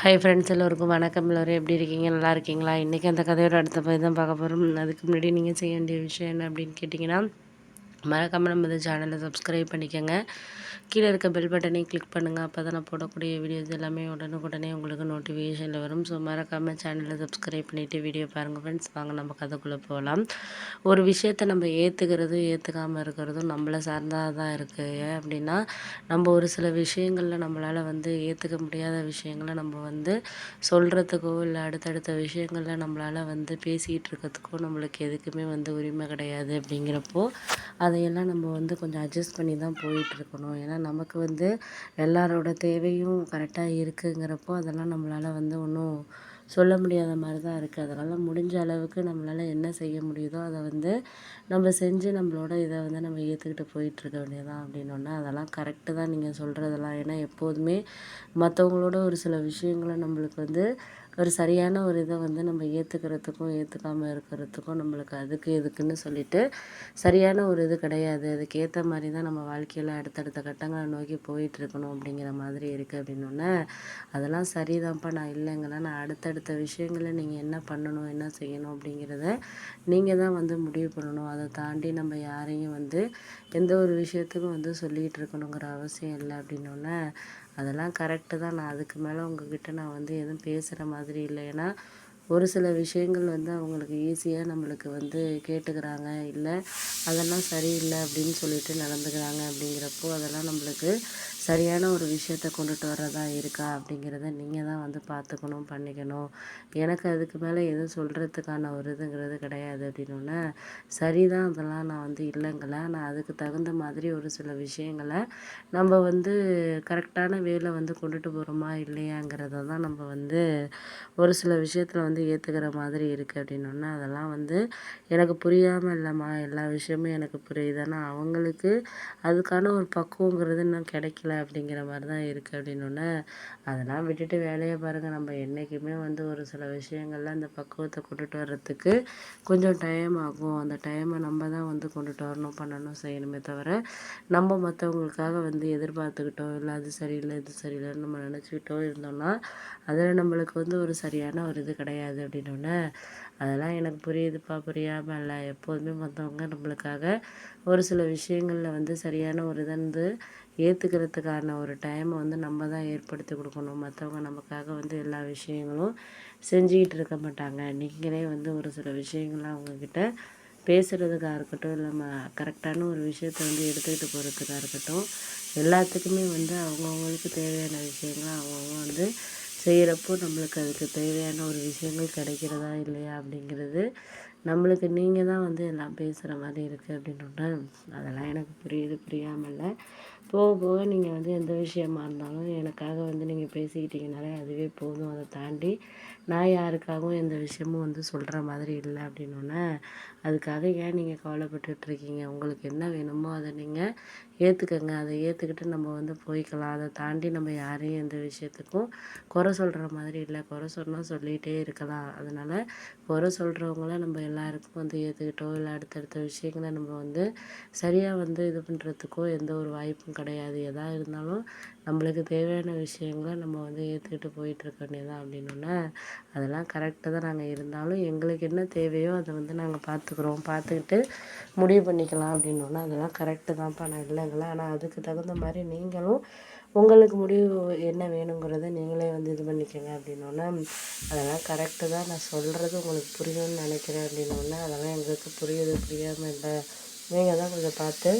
Hi friends, எல்லோருக்கும் வணக்கம். எல்லோரும் எப்படி இருக்கீங்க? நல்லா இருக்கீங்களா? இன்றைக்கி அந்த கதையோட அடுத்த போய் தான் பார்க்க போகிறோம். அதுக்கு முன்னாடி நீங்கள் செய்ய வேண்டிய விஷயம் என்ன அப்படின்னு கேட்டிங்கன்னா, மறக்காமல் நம்ம இந்த சேனலை சப்ஸ்கிரைப் பண்ணிக்கோங்க. கீழே இருக்க பெல் பட்டனையும் கிளிக் பண்ணுங்கள். அப்போ தான் நான் போடக்கூடிய வீடியோஸ் எல்லாமே உடனுக்குடனே உங்களுக்கு நோட்டிஃபிகேஷனில் வரும். ஸோ மறக்காமல் சேனலை சப்ஸ்கிரைப் பண்ணிவிட்டு வீடியோ பாருங்கள் ஃப்ரெண்ட்ஸ். வாங்க நம்ம கதைக்குள்ளே போகலாம். ஒரு விஷயத்தை நம்ம ஏற்றுக்கிறதும் ஏற்றுக்காமல் இருக்கிறதும் நம்மளை சார்ந்ததாக தான் இருக்குது. ஏன் அப்படின்னா, நம்ம ஒரு சில விஷயங்களில் நம்மளால் ஏற்றுக்க முடியாத விஷயங்களை நம்ம சொல்கிறதுக்கோ இல்லை அடுத்தடுத்த விஷயங்களில் நம்மளால் பேசிகிட்டு இருக்கிறதுக்கோ நம்மளுக்கு எதுக்குமே உரிமை கிடையாது. அப்படிங்கிறப்போ அதையெல்லாம் நம்ம கொஞ்சம் அட்ஜஸ்ட் பண்ணி தான் போயிட்டுருக்கணும். ஏன்னா நமக்கு எல்லாரோட தேவையும் கரெக்டாக இருக்குங்கிறப்போ அதெல்லாம் நம்மளால் ஒன்றும் சொல்ல முடியாத மாதிரி தான் இருக்குது. அதனால் முடிஞ்ச அளவுக்கு நம்மளால் என்ன செய்ய முடியுதோ அதை நம்ம செஞ்சு நம்மளோட இதை நம்ம ஏற்றுக்கிட்டு போயிட்டுருக்க வேண்டியதான். அப்படின்னோடனே அதெல்லாம் கரெக்டு தான் நீங்கள் சொல்கிறதெல்லாம். ஏன்னா எப்போதுமே மற்றவங்களோட ஒரு சில விஷயங்களை நம்மளுக்கு ஒரு சரியான ஒரு இதை நம்ம ஏற்றுக்கிறதுக்கும் ஏற்றுக்காமல் இருக்கிறதுக்கும் நம்மளுக்கு அதுக்கு எதுக்குன்னு சொல்லிட்டு சரியான ஒரு இது கிடையாது. அதுக்கேற்ற மாதிரி தான் நம்ம வாழ்க்கையில் அடுத்தடுத்த கட்டங்களை நோக்கி போயிட்டுருக்கணும் அப்படிங்கிற மாதிரி இருக்குது. அப்படின்னோடனே அதெல்லாம் சரிதான்ப்பா, நான் இல்லைங்களா, நான் அடுத்தடுத்த விஷயங்களில் நீங்கள் என்ன பண்ணணும் என்ன செய்யணும் அப்படிங்கிறத நீங்கள் தான் முடிவு பண்ணணும். அதை தாண்டி நம்ம யாரையும் எந்த ஒரு விஷயத்துக்கும் சொல்லிகிட்டு இருக்கணுங்கிற அவசியம் இல்லை. அப்படின்னோடனே அதெல்லாம் கரெக்டு தான். நான் அதுக்கு மேலே உங்ககிட்ட நான் எதுவும் பேசுகிற மாதிரி இல்லை. ஏன்னா ஒரு சில விஷயங்கள் அவங்களுக்கு ஈஸியாக நம்மளுக்கு கேட்டுக்கிறாங்க, இல்லை அதெல்லாம் சரியில்லை அப்படின்னு சொல்லிட்டு நடந்துக்கிறாங்க. அப்படிங்கிறப்போ அதெல்லாம் நம்மளுக்கு சரியான ஒரு விஷயத்த கொண்டுட்டு வர்றதா இருக்கா அப்படிங்கிறத நீங்கள் தான் பார்த்துக்கணும், பண்ணிக்கணும். எனக்கு அதுக்கு மேலே எதுவும் சொல்கிறதுக்கான ஒரு இதுங்கிறது கிடையாது. அப்படின்னோடனே சரிதான், அதெல்லாம் நான் இல்லைங்கள, நான் அதுக்கு தகுந்த மாதிரி ஒரு சில விஷயங்களை நம்ம கரெக்டான வேலை கொண்டுட்டு போகிறோமா இல்லையாங்கிறத தான் நம்ம ஒரு சில விஷயத்தில் ஏற்றுக்கிற மாதிரி இருக்குது. அப்படின்னோடனே அதெல்லாம் எனக்கு புரியாமல் இல்லைம்மா, எல்லா விஷயமும் எனக்கு புரியுது. ஆனால் அவங்களுக்கு அதுக்கான ஒரு பக்குவங்கிறது இன்னும் கிடைக்கல அப்படிங்கிற மாதிரி தான் இருக்குது. அப்படின்னோடனே அதெல்லாம் விட்டுட்டு வேலையை பாருங்கள். நம்ம என்றைக்குமே ஒரு சில விஷயங்களில் அந்த பக்குவத்தை கொண்டுட்டு வர்றதுக்கு கொஞ்சம் டைம் ஆகும். அந்த டைமை நம்ம தான் கொண்டுட்டு வரணும், பண்ணணும், செய்யணுமே தவிர நம்ம மற்றவங்களுக்காக எதிர்பார்த்துக்கிட்டோ இல்லை அது சரியில்லை இது சரியில்லைன்னு நம்ம நினச்சிக்கிட்டோ இருந்தோம்னா அதில் நம்மளுக்கு ஒரு சரியான ஒரு இது கிடையாது. அப்படின்னோடனே அதெல்லாம் எனக்கு புரியுதுப்பா, புரியாமல் இல்லை. எப்போதுமே மற்றவங்க நம்மளுக்காக ஒரு சில விஷயங்களில் சரியான ஒரு இதை ஏற்றுக்கிறதுக்கான ஒரு டைமை நம்ம தான் ஏற்படுத்தி கொடுக்கணும். மற்றவங்க நமக்காக எல்லா விஷயங்களும் செஞ்சுக்கிட்டு இருக்க மாட்டாங்க. நீங்களே ஒரு சில விஷயங்கள்லாம் அவங்கக்கிட்ட பேசுகிறதுக்காக இருக்கட்டும், இல்லை கரெக்டான ஒரு விஷயத்த எடுத்துக்கிட்டு போகிறதுக்காக இருக்கட்டும், எல்லாத்துக்குமே அவங்கவுங்களுக்கு தேவையான விஷயங்களை அவங்கவுங்க செய்கிறப்போ நம்மளுக்கு அதுக்கு தேவையான ஒரு விஷயங்கள் கிடைக்கிறதா இல்லையா அப்படிங்கிறது நம்மளுக்கு நீங்கள் தான் எல்லாம் பேசுகிற மாதிரி இருக்குது. அப்படின்னோடனே அதெல்லாம் எனக்கு புரியுது, புரியாமல் இல்லை. போக போக நீங்கள் எந்த விஷயமா இருந்தாலும் எனக்காக நீங்கள் பேசிக்கிட்டீங்கனாலே அதுவே போதும். அதை தாண்டி நான் யாருக்காகவும் எந்த விஷயமும் சொல்கிற மாதிரி இல்லை. அப்படின்னோடனே அதுக்காக ஏன் நீங்கள் கவலைப்பட்டுட்ருக்கீங்க? உங்களுக்கு என்ன வேணுமோ அதை நீங்கள் ஏற்றுக்கங்க. அதை ஏற்றுக்கிட்டு நம்ம போய்க்கலாம். அதை தாண்டி நம்ம யாரையும் எந்த விஷயத்துக்கும் குறை சொல்கிற மாதிரி இல்லை. குறை சொன்னால் சொல்லிகிட்டே இருக்கலாம். அதனால் குறை சொல்கிறவங்கள நம்ம எல்லாருக்கும் ஏற்றுக்கிட்டோ இல்லை அடுத்தடுத்த விஷயங்களை நம்ம சரியாக இது பண்ணுறதுக்கோ எந்த ஒரு வாய்ப்பும் கிடையாது. எதா இருந்தாலும் நம்மளுக்கு தேவையான விஷயங்களை நம்ம ஏற்றுக்கிட்டு போயிட்டுருக்க வேண்டியதான். அப்படின்னோடனே அதெல்லாம் கரெக்டு தான். நாங்கள் இருந்தாலும் எங்களுக்கு என்ன தேவையோ அதை நாங்கள் பார்த்துக்குறோம், பார்த்துக்கிட்டு முடிவு பண்ணிக்கலாம். அப்படின்னோடனே அதெல்லாம் கரெக்டு தான்ப்பா, நான் இல்லைங்களா, ஆனால் அதுக்கு தகுந்த மாதிரி நீங்களும் உங்களுக்கு முடிவு என்ன வேணுங்கிறத நீங்களே இது பண்ணிக்கோங்க. அப்படின்னோடனே அதெல்லாம் கரெக்டு தான், நான் சொல்கிறது உங்களுக்கு புரியும்னு நினைக்கிறேன். அப்படின்னோடனே அதெல்லாம் எங்களுக்கு புரியுது, புரியாமல் இல்லை, நீங்கள் தான் கொஞ்சம் பார்த்து